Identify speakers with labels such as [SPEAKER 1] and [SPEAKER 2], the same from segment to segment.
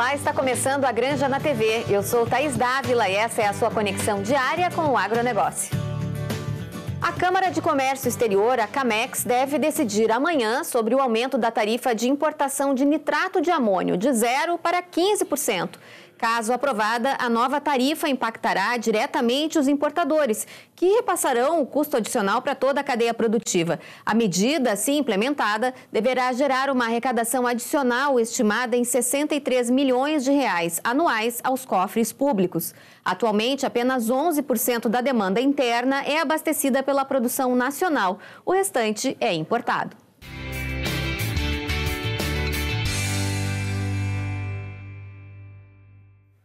[SPEAKER 1] Olá, está começando a Granja na TV. Eu sou Thaís Dávila e essa é a sua conexão diária com o agronegócio. A Câmara de Comércio Exterior, a Camex, deve decidir amanhã sobre o aumento da tarifa de importação de nitrato de amônio de 0% para 15%. Caso aprovada, a nova tarifa impactará diretamente os importadores, que repassarão o custo adicional para toda a cadeia produtiva. A medida, assim implementada, deverá gerar uma arrecadação adicional estimada em 63 milhões de reais anuais aos cofres públicos. Atualmente, apenas 11% da demanda interna é abastecida pela produção nacional. O restante é importado.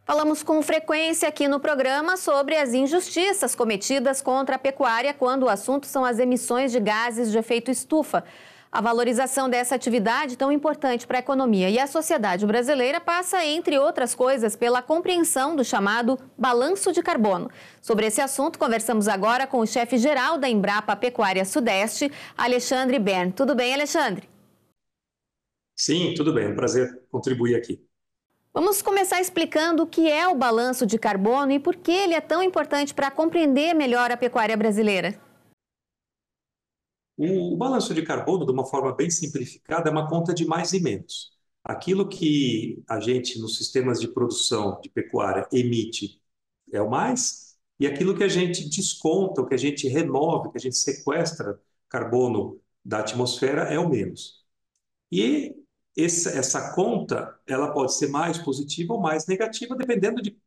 [SPEAKER 1] Falamos com frequência aqui no programa sobre as injustiças cometidas contra a pecuária quando o assunto são as emissões de gases de efeito estufa. A valorização dessa atividade tão importante para a economia e a sociedade brasileira passa, entre outras coisas, pela compreensão do chamado balanço de carbono. Sobre esse assunto, conversamos agora com o chefe-geral da Embrapa Pecuária Sudeste, Alexandre Bern. Tudo bem, Alexandre?
[SPEAKER 2] Sim, tudo bem. É um prazer contribuir aqui.
[SPEAKER 1] Vamos começar explicando o que é o balanço de carbono e por que ele é tão importante para compreender melhor a pecuária brasileira.
[SPEAKER 2] O balanço de carbono, de uma forma bem simplificada, é uma conta de mais e menos. Aquilo que a gente, nos sistemas de produção de pecuária, emite é o mais, e aquilo que a gente desconta, o que a gente remove, que a gente sequestra carbono da atmosfera é o menos. E essa conta, ela pode ser mais positiva ou mais negativa, dependendo de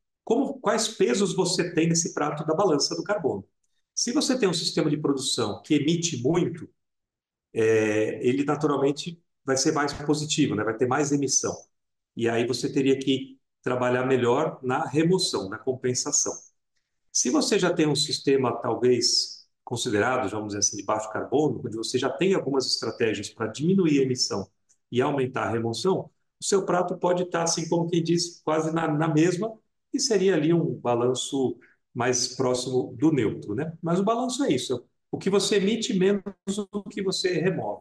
[SPEAKER 2] quais pesos você tem nesse prato da balança do carbono. Se você tem um sistema de produção que emite muito, ele naturalmente vai ser mais positivo, né? Vai ter mais emissão. E aí você teria que trabalhar melhor na remoção, na compensação. Se você já tem um sistema, talvez considerado, vamos dizer assim, de baixo carbono, onde você já tem algumas estratégias para diminuir a emissão e aumentar a remoção, o seu prato pode estar, assim como quem diz, quase na mesma, e seria ali um balanço mais próximo do neutro, né? Mas o balanço é isso, o que você emite menos do que você remove.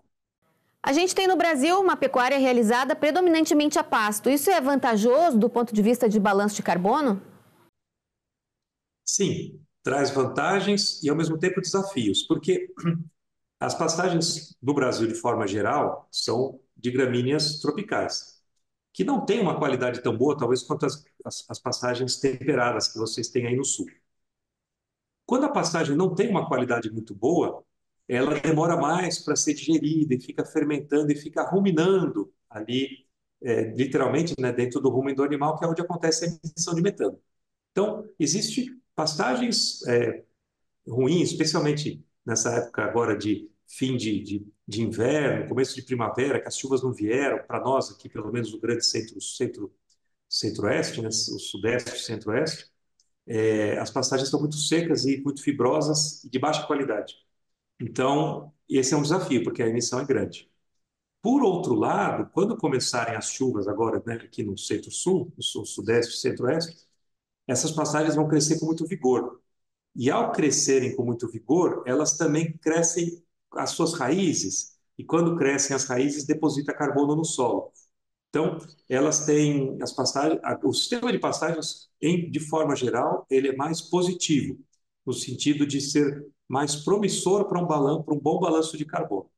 [SPEAKER 1] A gente tem no Brasil uma pecuária realizada predominantemente a pasto. Isso é vantajoso do ponto de vista de balanço de carbono?
[SPEAKER 2] Sim, traz vantagens e ao mesmo tempo desafios, porque as pastagens do Brasil, de forma geral, são de gramíneas tropicais, que não têm uma qualidade tão boa, talvez, quanto as pastagens temperadas que vocês têm aí no sul. Quando a pastagem não tem uma qualidade muito boa, ela demora mais para ser digerida e fica fermentando e fica ruminando ali, literalmente, né, dentro do rumen do animal, que é onde acontece a emissão de metano. Então, existe pastagens ruins, especialmente nessa época agora de fim de inverno, começo de primavera, que as chuvas não vieram para nós aqui, pelo menos no grande centro-oeste, né, o sudeste, centro-oeste, as pastagens estão muito secas e muito fibrosas e de baixa qualidade. Então, esse é um desafio, porque a emissão é grande. Por outro lado, quando começarem as chuvas agora, né, aqui no centro-sul, no sudeste e centro-oeste, essas pastagens vão crescer com muito vigor. E ao crescerem com muito vigor, elas também crescem as suas raízes, e quando crescem as raízes, deposita carbono no solo. Então, elas têm as pastagens, o sistema de pastagens, de forma geral, ele é mais positivo, no sentido de ser mais promissor para um bom balanço de carbono.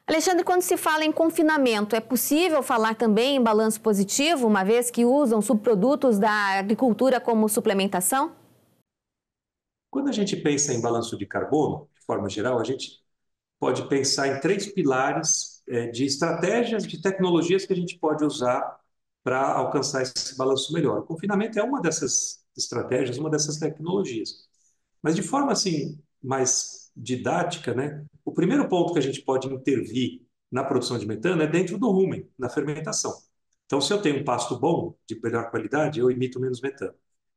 [SPEAKER 1] Alexandre, quando se fala em confinamento, é possível falar também em balanço positivo, uma vez que usam subprodutos da agricultura como suplementação?
[SPEAKER 2] Quando a gente pensa em balanço de carbono, de forma geral, a gente pode pensar em três pilares de estratégias, de tecnologias que a gente pode usar para alcançar esse balanço melhor. O confinamento é uma dessas estratégias, uma dessas tecnologias. Mas de forma assim mais didática, né? O primeiro ponto que a gente pode intervir na produção de metano é dentro do rumen, na fermentação. Então, se eu tenho um pasto bom, de melhor qualidade, eu emito menos metano.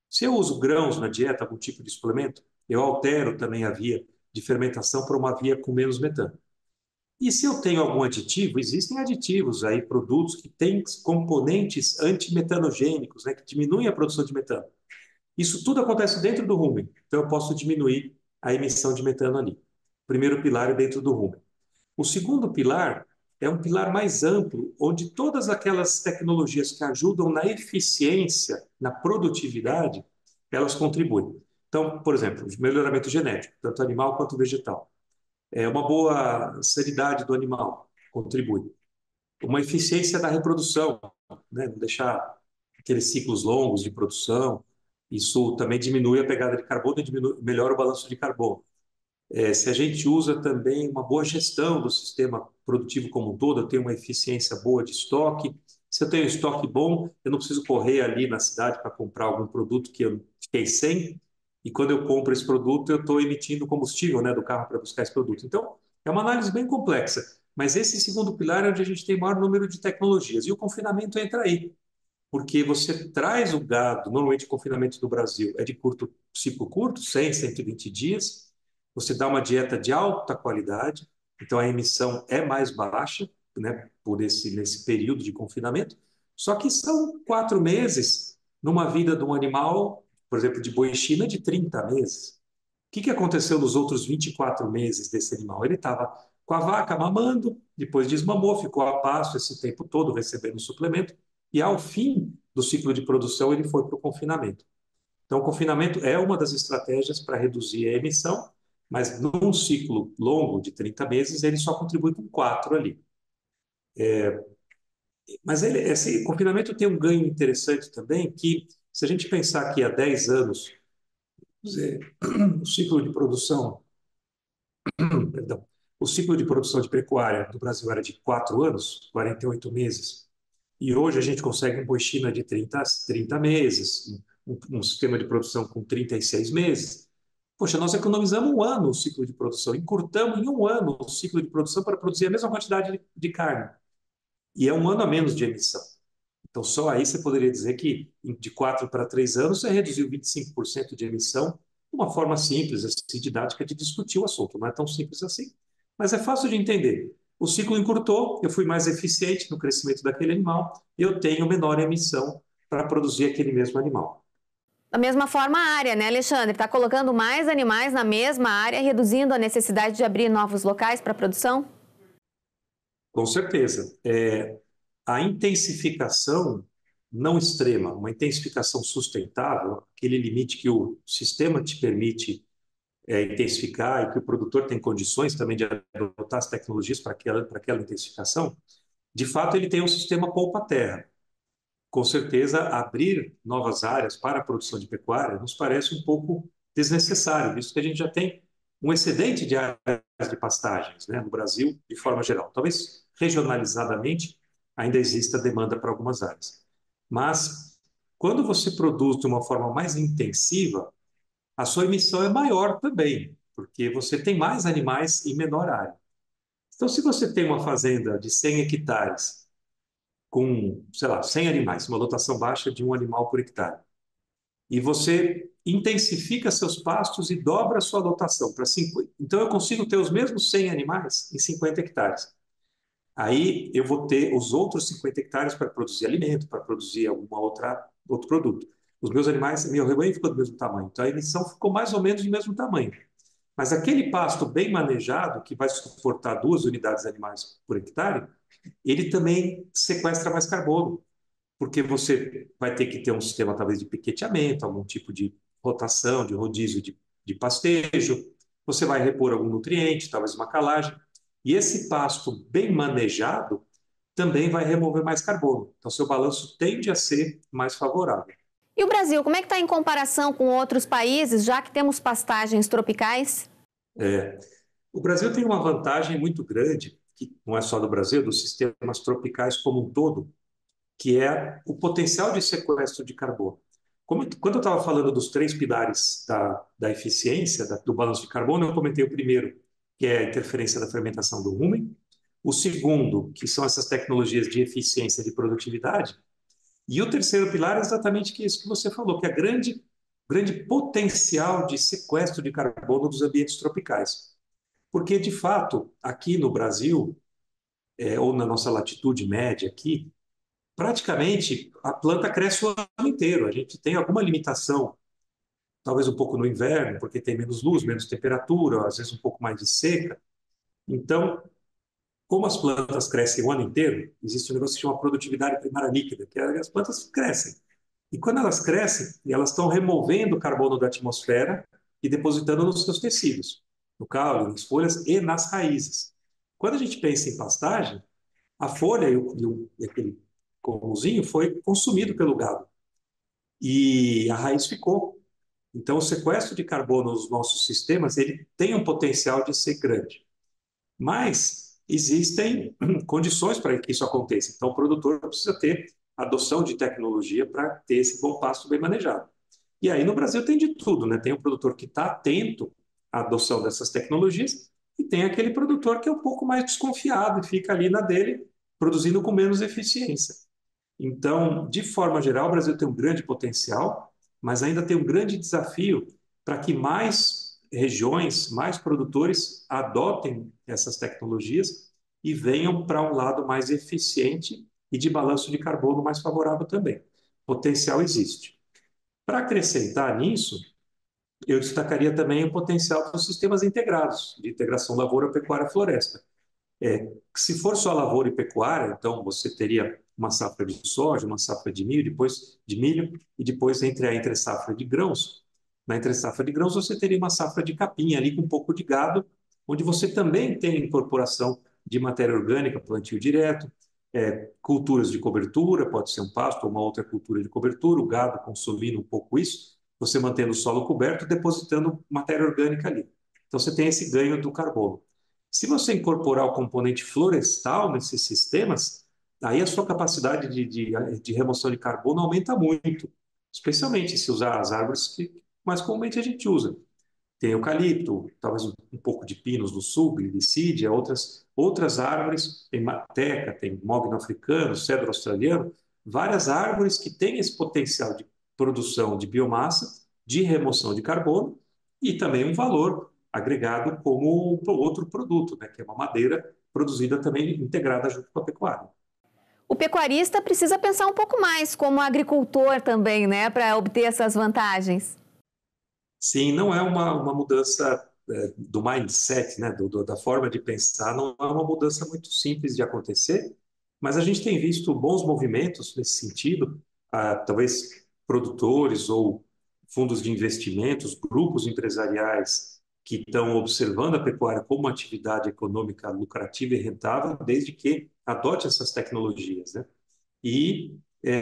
[SPEAKER 2] Se eu uso grãos na dieta, algum tipo de suplemento, eu altero também a via de fermentação para uma via com menos metano. E se eu tenho algum aditivo, existem aditivos aí, produtos que têm componentes antimetanogênicos, né, que diminuem a produção de metano. Isso tudo acontece dentro do rumen, então eu posso diminuir a emissão de metano ali. Primeiro pilar é dentro do rumen. O segundo pilar é um pilar mais amplo, onde todas aquelas tecnologias que ajudam na eficiência, na produtividade, elas contribuem. Então, por exemplo, melhoramento genético, tanto animal quanto vegetal. Uma boa sanidade do animal contribui. Uma eficiência da reprodução, né? Não deixar aqueles ciclos longos de produção. Isso também diminui a pegada de carbono e melhora o balanço de carbono. Se a gente usa também uma boa gestão do sistema produtivo como um todo, eu tenho uma eficiência boa de estoque. Se eu tenho estoque bom, eu não preciso correr ali na cidade para comprar algum produto que eu fiquei sem. E quando eu compro esse produto, eu estou emitindo combustível, né, do carro para buscar esse produto. Então, é uma análise bem complexa. Mas esse segundo pilar é onde a gente tem maior número de tecnologias. E o confinamento entra aí, porque você traz o gado, normalmente o confinamento do Brasil é de ciclo curto, 100, 120 dias, você dá uma dieta de alta qualidade, então a emissão é mais baixa, né, nesse período de confinamento, só que são 4 meses numa vida de um animal, por exemplo, de boi China, de 30 meses. O que aconteceu nos outros 24 meses desse animal? Ele estava com a vaca mamando, depois desmamou, ficou a pasto esse tempo todo recebendo suplemento, e ao fim do ciclo de produção ele foi para o confinamento. Então, o confinamento é uma das estratégias para reduzir a emissão, mas num ciclo longo de 30 meses ele só contribui com 4 ali. Mas esse confinamento tem um ganho interessante também, que se a gente pensar que há 10 anos, o ciclo de produção perdão, o ciclo de produção de pecuária do Brasil era de 4 anos, 48 meses, e hoje a gente consegue um boi China de 30 meses, um sistema de produção com 36 meses. Poxa, nós economizamos um ano o ciclo de produção, encurtamos em um ano o ciclo de produção para produzir a mesma quantidade de carne. E é um ano a menos de emissão. Então, só aí você poderia dizer que de 4 para 3 anos você reduziu 25% de emissão, uma forma simples, assim, didática de discutir o assunto. Não é tão simples assim, mas é fácil de entender. O ciclo encurtou, eu fui mais eficiente no crescimento daquele animal, eu tenho menor emissão para produzir aquele mesmo animal.
[SPEAKER 1] Da mesma forma, a área, né, Alexandre? Está colocando mais animais na mesma área, reduzindo a necessidade de abrir novos locais para a produção?
[SPEAKER 2] Com certeza. A intensificação não extrema, uma intensificação sustentável, aquele limite que o sistema te permite intensificar e que o produtor tem condições também de adotar as tecnologias para aquela intensificação, de fato ele tem um sistema poupa-terra. Com certeza, abrir novas áreas para a produção de pecuária nos parece um pouco desnecessário, visto que a gente já tem um excedente de áreas de pastagens, né, no Brasil, de forma geral. Talvez regionalizadamente ainda exista demanda para algumas áreas. Mas, quando você produz de uma forma mais intensiva, a sua emissão é maior também, porque você tem mais animais em menor área. Então, se você tem uma fazenda de 100 hectares com, sei lá, 100 animais, uma lotação baixa de um animal por hectare, e você intensifica seus pastos e dobra a sua lotação para 50. Então, eu consigo ter os mesmos 100 animais em 50 hectares. Aí eu vou ter os outros 50 hectares para produzir alimento, para produzir outro produto. Os meus animais, meu rebanho ficou do mesmo tamanho, então a emissão ficou mais ou menos do mesmo tamanho. Mas aquele pasto bem manejado, que vai suportar 2 unidades animais por hectare, ele também sequestra mais carbono, porque você vai ter que ter um sistema talvez de piqueteamento, algum tipo de rotação, de rodízio de pastejo, você vai repor algum nutriente, talvez uma calagem, e esse pasto bem manejado também vai remover mais carbono. Então, seu balanço tende a ser mais favorável.
[SPEAKER 1] E o Brasil, como é que está em comparação com outros países, já que temos pastagens tropicais?
[SPEAKER 2] O Brasil tem uma vantagem muito grande, que não é só do Brasil, dos sistemas tropicais como um todo, que é o potencial de sequestro de carbono. Quando eu estava falando dos 3 pilares da eficiência, do balanço de carbono, eu comentei o primeiro, que é a interferência da fermentação do rumen, o segundo, que são essas tecnologias de eficiência e de produtividade, e o terceiro pilar é exatamente isso que você falou, que é grande potencial de sequestro de carbono dos ambientes tropicais. Porque, de fato, aqui no Brasil, ou na nossa latitude média aqui, praticamente a planta cresce o ano inteiro. A gente tem alguma limitação, talvez um pouco no inverno, porque tem menos luz, menos temperatura, às vezes um pouco mais de seca. Então, como as plantas crescem o ano inteiro, existe um negócio que chama produtividade primária líquida, que é as plantas crescem. E quando elas crescem, elas estão removendo o carbono da atmosfera e depositando nos seus tecidos, no caule, nas folhas e nas raízes. Quando a gente pensa em pastagem, a folha e aquele comuzinho foi consumido pelo gado e a raiz ficou. Então, o sequestro de carbono nos nossos sistemas ele tem um potencial de ser grande. Mas existem condições para que isso aconteça. Então, o produtor precisa ter adoção de tecnologia para ter esse bom pasto bem manejado. E aí, no Brasil, tem de tudo, né? Tem o produtor que está atento à adoção dessas tecnologias e tem aquele produtor que é um pouco mais desconfiado e fica ali na dele, produzindo com menos eficiência. Então, de forma geral, o Brasil tem um grande potencial, mas ainda tem um grande desafio para que mais regiões, mais produtores adotem essas tecnologias e venham para um lado mais eficiente e de balanço de carbono mais favorável também. Potencial existe. Para acrescentar nisso, eu destacaria também o potencial dos sistemas integrados, de integração lavoura, pecuária, floresta. Se for só lavoura e pecuária, então você teria uma safra de soja, uma safra de milho, depois de milho e depois entre a entre safra de grãos. Na entre safra de grãos você teria uma safra de capim ali com um pouco de gado, onde você também tem incorporação de matéria orgânica, plantio direto, culturas de cobertura, pode ser um pasto ou uma outra cultura de cobertura, o gado consumindo um pouco isso, você mantendo o solo coberto, depositando matéria orgânica ali. Então você tem esse ganho do carbono. Se você incorporar o componente florestal nesses sistemas, aí a sua capacidade de remoção de carbono aumenta muito, especialmente se usar as árvores que mais comumente a gente usa. Tem eucalipto, talvez um pouco de pinos do sul, glicídia, outras árvores, tem mateca, tem mogno africano, cedro australiano, várias árvores que têm esse potencial de produção de biomassa, de remoção de carbono e também um valor agregado como outro produto, né, que é uma madeira produzida também integrada junto com a pecuária.
[SPEAKER 1] O pecuarista precisa pensar um pouco mais como agricultor também, né, para obter essas vantagens.
[SPEAKER 2] Sim, não é uma mudança do mindset, né, da forma de pensar, não é uma mudança muito simples de acontecer, mas a gente tem visto bons movimentos nesse sentido, talvez produtores ou fundos de investimentos, grupos empresariais que estão observando a pecuária como uma atividade econômica lucrativa e rentável, desde que adote essas tecnologias, né? E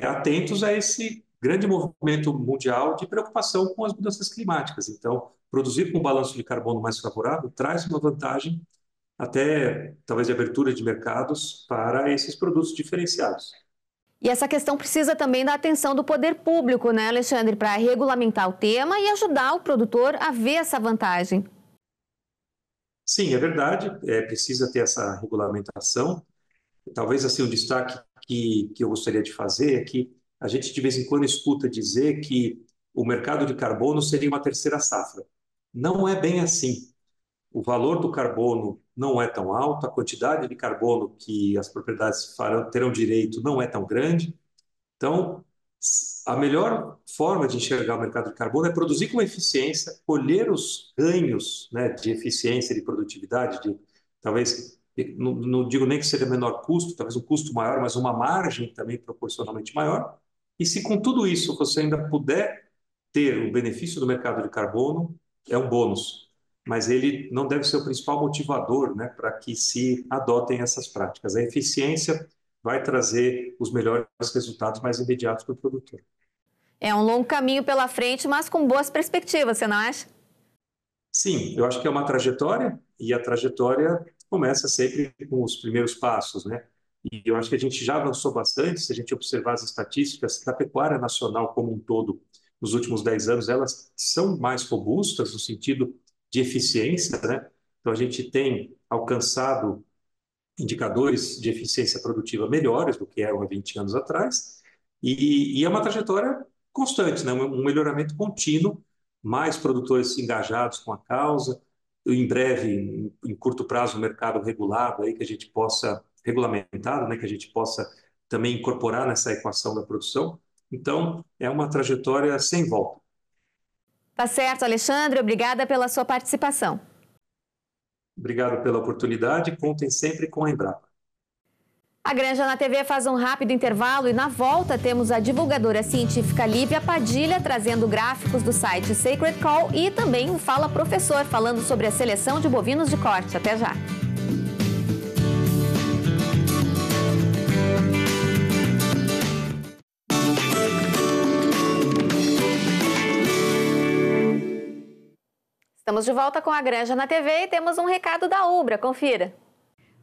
[SPEAKER 2] atentos a esse grande movimento mundial de preocupação com as mudanças climáticas. Então, produzir com um balanço de carbono mais favorável traz uma vantagem até talvez de abertura de mercados para esses produtos diferenciados.
[SPEAKER 1] E essa questão precisa também da atenção do poder público, né, Alexandre, para regulamentar o tema e ajudar o produtor a ver essa vantagem.
[SPEAKER 2] Sim, é verdade, precisa ter essa regulamentação. Talvez assim um destaque que eu gostaria de fazer é que a gente de vez em quando escuta dizer que o mercado de carbono seria uma terceira safra. Não é bem assim. O valor do carbono não é tão alto, a quantidade de carbono que as propriedades terão direito não é tão grande. Então, a melhor forma de enxergar o mercado de carbono é produzir com eficiência, colher os ganhos, né, de eficiência, de produtividade, talvez, não digo nem que seja menor custo, talvez um custo maior, mas uma margem também proporcionalmente maior. E se com tudo isso você ainda puder ter o benefício do mercado de carbono, é um bônus. Mas ele não deve ser o principal motivador, né, para que se adotem essas práticas. A eficiência vai trazer os melhores resultados mais imediatos para o produtor.
[SPEAKER 1] É um longo caminho pela frente, mas com boas perspectivas, você não acha?
[SPEAKER 2] Sim, eu acho que é uma trajetória e a trajetória começa sempre com os primeiros passos, né? E eu acho que a gente já avançou bastante, se a gente observar as estatísticas da pecuária nacional como um todo, nos últimos 10 anos, elas são mais robustas no sentido de eficiência, né? Então a gente tem alcançado indicadores de eficiência produtiva melhores do que eram há 20 anos atrás, e é uma trajetória constante, né? Um melhoramento contínuo, mais produtores engajados com a causa, em breve, em curto prazo, um mercado regulado, aí, que a gente possa, regulamentado, né? Que a gente possa também incorporar nessa equação da produção. Então, é uma trajetória sem volta.
[SPEAKER 1] Tá certo, Alexandre, obrigada pela sua participação.
[SPEAKER 2] Obrigado pela oportunidade. Contem sempre com a Embrapa.
[SPEAKER 1] A Granja na TV faz um rápido intervalo e na volta temos a divulgadora científica Lívia Padilha trazendo gráficos do site Sacred Call e também o Fala Professor falando sobre a seleção de bovinos de corte. Até já! Estamos de volta com a Granja na TV e temos um recado da Ubra. Confira.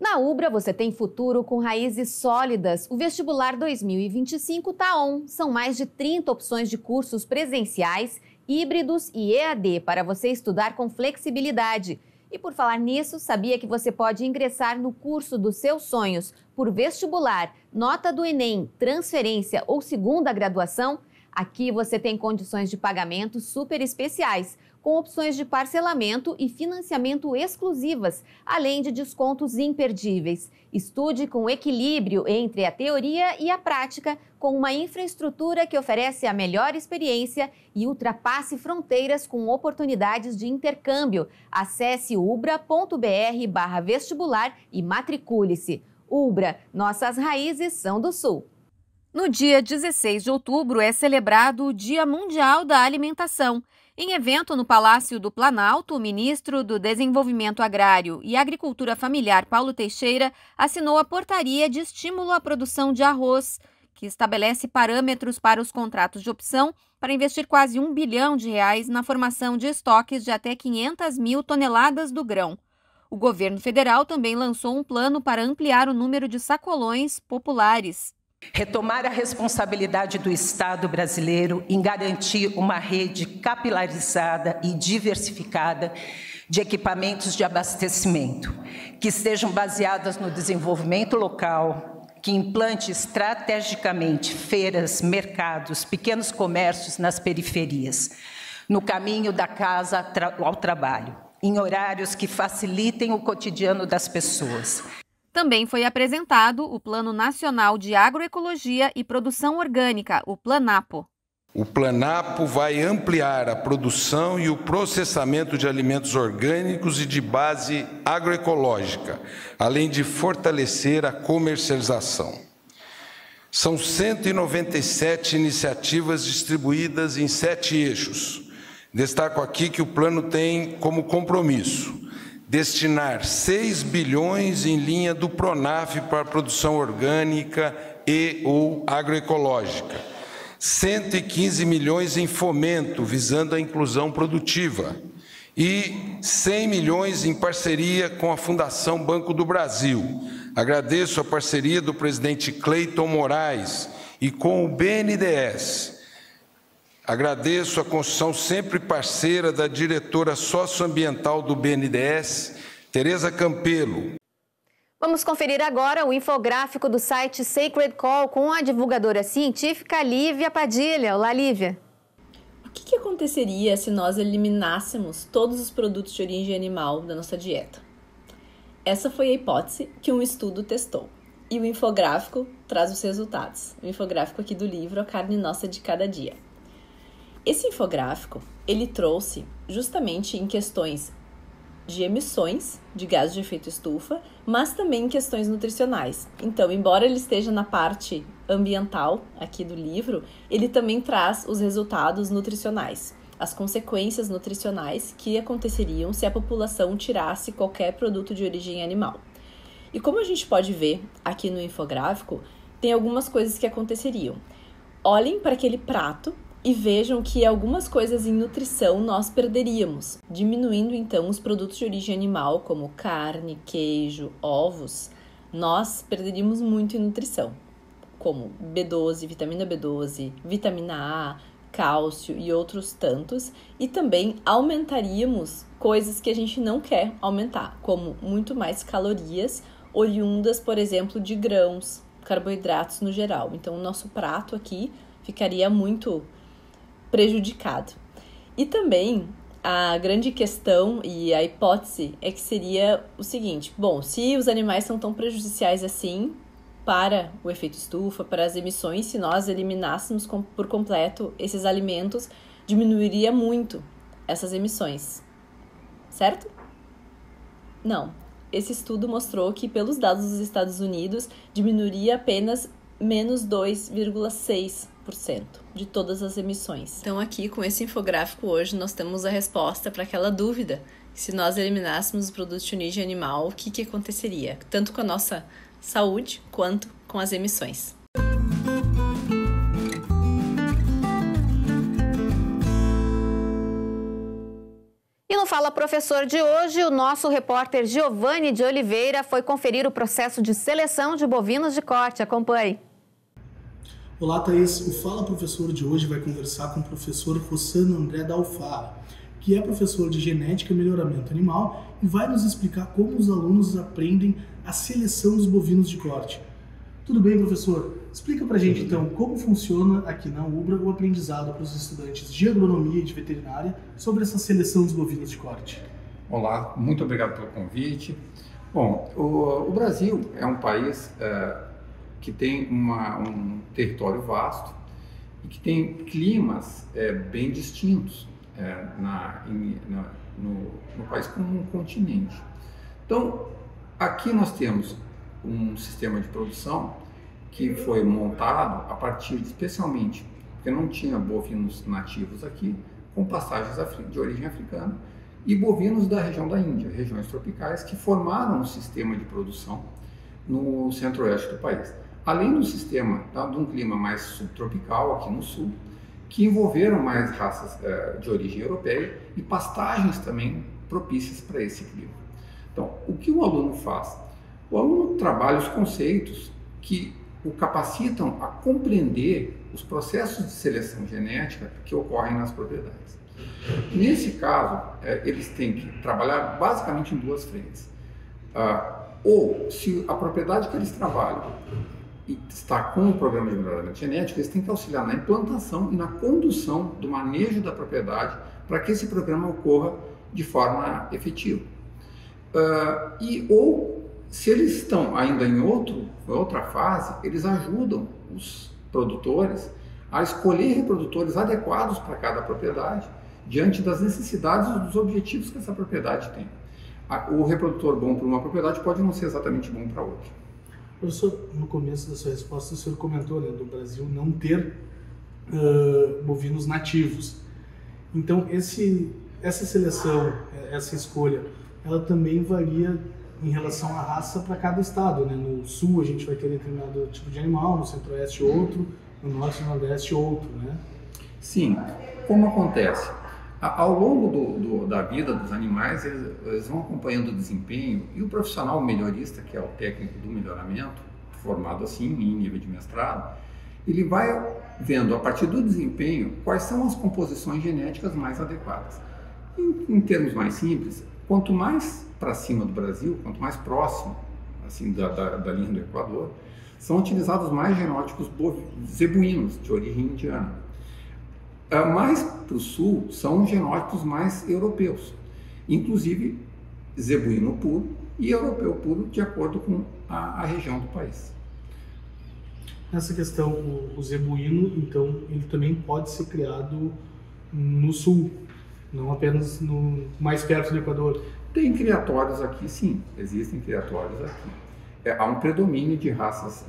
[SPEAKER 1] Na Ubra, você tem futuro com raízes sólidas. O vestibular 2025 tá on. São mais de 30 opções de cursos presenciais, híbridos e EAD para você estudar com flexibilidade. E por falar nisso, sabia que você pode ingressar no curso dos seus sonhos por vestibular, nota do Enem, transferência ou segunda graduação? Aqui você tem condições de pagamento super especiais, com opções de parcelamento e financiamento exclusivas, além de descontos imperdíveis. Estude com equilíbrio entre a teoria e a prática, com uma infraestrutura que oferece a melhor experiência e ultrapasse fronteiras com oportunidades de intercâmbio. Acesse ubra.br/vestibular e matricule-se. Ubra, nossas raízes são do Sul. No dia 16 de outubro é celebrado o Dia Mundial da Alimentação. Em evento no Palácio do Planalto, o ministro do Desenvolvimento Agrário e Agricultura Familiar, Paulo Teixeira, assinou a portaria de estímulo à produção de arroz, que estabelece parâmetros para os contratos de opção para investir quase R$1 bilhão na formação de estoques de até 500 mil toneladas do grão. O governo federal também lançou um plano para ampliar o número de sacolões populares.
[SPEAKER 3] Retomar a responsabilidade do Estado brasileiro em garantir uma rede capilarizada e diversificada de equipamentos de abastecimento, que estejam baseadas no desenvolvimento local, que implante estrategicamente feiras, mercados, pequenos comércios nas periferias, no caminho da casa ao trabalho, em horários que facilitem o cotidiano das pessoas.
[SPEAKER 1] Também foi apresentado o Plano Nacional de Agroecologia e Produção Orgânica, o Planapo.
[SPEAKER 4] O Planapo vai ampliar a produção e o processamento de alimentos orgânicos e de base agroecológica, além de fortalecer a comercialização. São 197 iniciativas distribuídas em 7 eixos. Destaco aqui que o plano tem como compromisso destinar 6 bilhões em linha do Pronaf para a produção orgânica e ou agroecológica, 115 milhões em fomento, visando a inclusão produtiva, e 100 milhões em parceria com a Fundação Banco do Brasil. Agradeço a parceria do presidente Cleiton Moraes e com o BNDES. Agradeço a construção sempre parceira da diretora socioambiental do BNDES, Tereza Campelo.
[SPEAKER 1] Vamos conferir agora o infográfico do site Sacred Call com a divulgadora científica Lívia Padilha. Olá, Lívia.
[SPEAKER 5] O que aconteceria se nós eliminássemos todos os produtos de origem animal da nossa dieta? Essa foi a hipótese que um estudo testou. E o infográfico traz os resultados. O infográfico aqui do livro A Carne Nossa de Cada Dia. Esse infográfico, ele trouxe justamente em questões de emissões de gases de efeito estufa, mas também em questões nutricionais. Então, embora ele esteja na parte ambiental aqui do livro, ele também traz os resultados nutricionais, as consequências nutricionais que aconteceriam se a população tirasse qualquer produto de origem animal. E como a gente pode ver aqui no infográfico, tem algumas coisas que aconteceriam. Olhem para aquele prato e vejam que algumas coisas em nutrição nós perderíamos, diminuindo então os produtos de origem animal, como carne, queijo, ovos, nós perderíamos muito em nutrição, como B12, vitamina B12, vitamina A, cálcio e outros tantos, e também aumentaríamos coisas que a gente não quer aumentar, como muito mais calorias, oriundas, por exemplo, de grãos, carboidratos no geral. Então, o nosso prato aqui ficaria muito prejudicado. E também a grande questão e a hipótese é que seria o seguinte: bom, se os animais são tão prejudiciais assim para o efeito estufa, para as emissões, se nós eliminássemos por completo esses alimentos, diminuiria muito essas emissões, certo? Não. Esse estudo mostrou que, pelos dados dos Estados Unidos, diminuiria apenas menos 2,6% de todas as emissões. Então aqui, com esse infográfico hoje, nós temos a resposta para aquela dúvida. Se nós eliminássemos os produtos de origem animal, o que aconteceria? Tanto com a nossa saúde, quanto com as emissões.
[SPEAKER 1] E no Fala Professor de hoje, o nosso repórter Giovanni de Oliveira foi conferir o processo de seleção de bovinos de corte. Acompanhe.
[SPEAKER 6] Olá, Thaís. O Fala Professor de hoje vai conversar com o professor Rossano André Dalfara, que é professor de Genética e Melhoramento Animal e vai nos explicar como os alunos aprendem a seleção dos bovinos de corte. Tudo bem, professor? Explica pra gente, então, como funciona aqui na UBRA o aprendizado para os estudantes de agronomia e de veterinária sobre essa seleção dos bovinos de corte.
[SPEAKER 7] Olá, muito obrigado pelo convite. Bom, o Brasil é um país que tem um território vasto e que tem climas bem distintos no país como um continente. Então, aqui nós temos um sistema de produção que foi montado a partir especialmente porque não tinha bovinos nativos aqui, com pastagens de origem africana e bovinos da região da Índia, regiões tropicais, que formaram um sistema de produção no centro-oeste do país. Além do sistema de um clima mais subtropical aqui no sul, que envolveram mais raças de origem europeia e pastagens também propícias para esse clima. Então, o que o aluno faz? O aluno trabalha os conceitos que o capacitam a compreender os processos de seleção genética que ocorrem nas propriedades. Nesse caso, eles têm que trabalhar basicamente em duas frentes. Ou, se a propriedade que eles trabalham está com o programa de melhoramento genético, eles têm que auxiliar na implantação e na condução do manejo da propriedade para que esse programa ocorra de forma efetiva. Ou, se eles estão ainda em outra fase, eles ajudam os produtores a escolher reprodutores adequados para cada propriedade, diante das necessidades e dos objetivos que essa propriedade tem. O reprodutor bom para uma propriedade pode não ser exatamente bom para outra.
[SPEAKER 6] Professor, no começo da sua resposta, o senhor comentou, né, do Brasil não ter bovinos nativos. Então, essa seleção, essa escolha, ela também varia em relação à raça para cada estado, né? No sul a gente vai ter determinado tipo de animal, no centro-oeste outro, no norte e no nordeste outro, né?
[SPEAKER 7] Sim. Como acontece? Ao longo da vida dos animais, eles vão acompanhando o desempenho e o profissional melhorista, que é o técnico do melhoramento, formado assim em nível de mestrado, ele vai vendo a partir do desempenho quais são as composições genéticas mais adequadas. Em termos mais simples, quanto mais para cima do Brasil, quanto mais próximo assim, da linha do Equador, são utilizados mais genótipos zebuínos de origem indiana. Mais para o sul são genótipos mais europeus, inclusive zebuíno puro e europeu puro, de acordo com a região do país.
[SPEAKER 6] Nessa questão, o zebuíno, então, ele também pode ser criado no sul, não apenas mais perto do Equador.
[SPEAKER 7] Tem criatórios aqui, sim, existem criatórios aqui. Há um predomínio de raças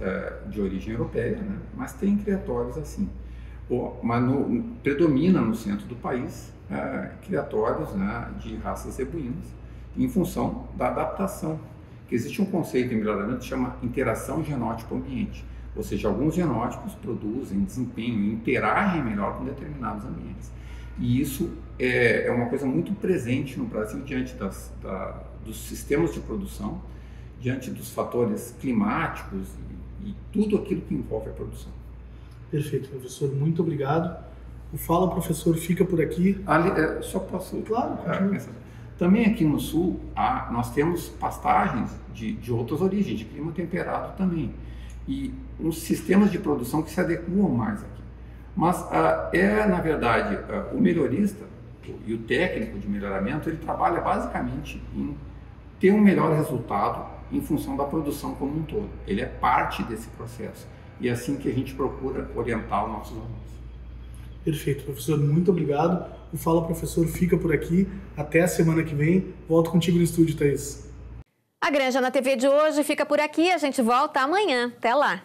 [SPEAKER 7] de origem europeia, né? Mas tem criatórios assim. Mas predomina no centro do país criatórios, né, de raças zebuínas, em função da adaptação. Que existe um conceito em melhoramento que chama interação genótipo-ambiente. Ou seja, alguns genótipos produzem desempenho e interagem melhor com determinados ambientes. E isso é uma coisa muito presente no Brasil diante dos sistemas de produção, diante dos fatores climáticos e tudo aquilo que envolve a produção.
[SPEAKER 6] Perfeito, professor. Muito obrigado. O Fala Professor fica por aqui.
[SPEAKER 7] Só posso...
[SPEAKER 6] Claro.
[SPEAKER 7] Também aqui no sul, nós temos pastagens de outras origens, de clima temperado também. E uns sistemas de produção que se adequam mais aqui. Mas na verdade, o melhorista e o técnico de melhoramento, ele trabalha basicamente em ter um melhor resultado em função da produção como um todo. Ele é parte desse processo. E é assim que a gente procura orientar os nossos alunos.
[SPEAKER 6] Perfeito, professor. Muito obrigado. O Fala Professor fica por aqui. Até a semana que vem. Volto contigo no estúdio, Thaís.
[SPEAKER 1] A Granja na TV de hoje fica por aqui. A gente volta amanhã. Até lá!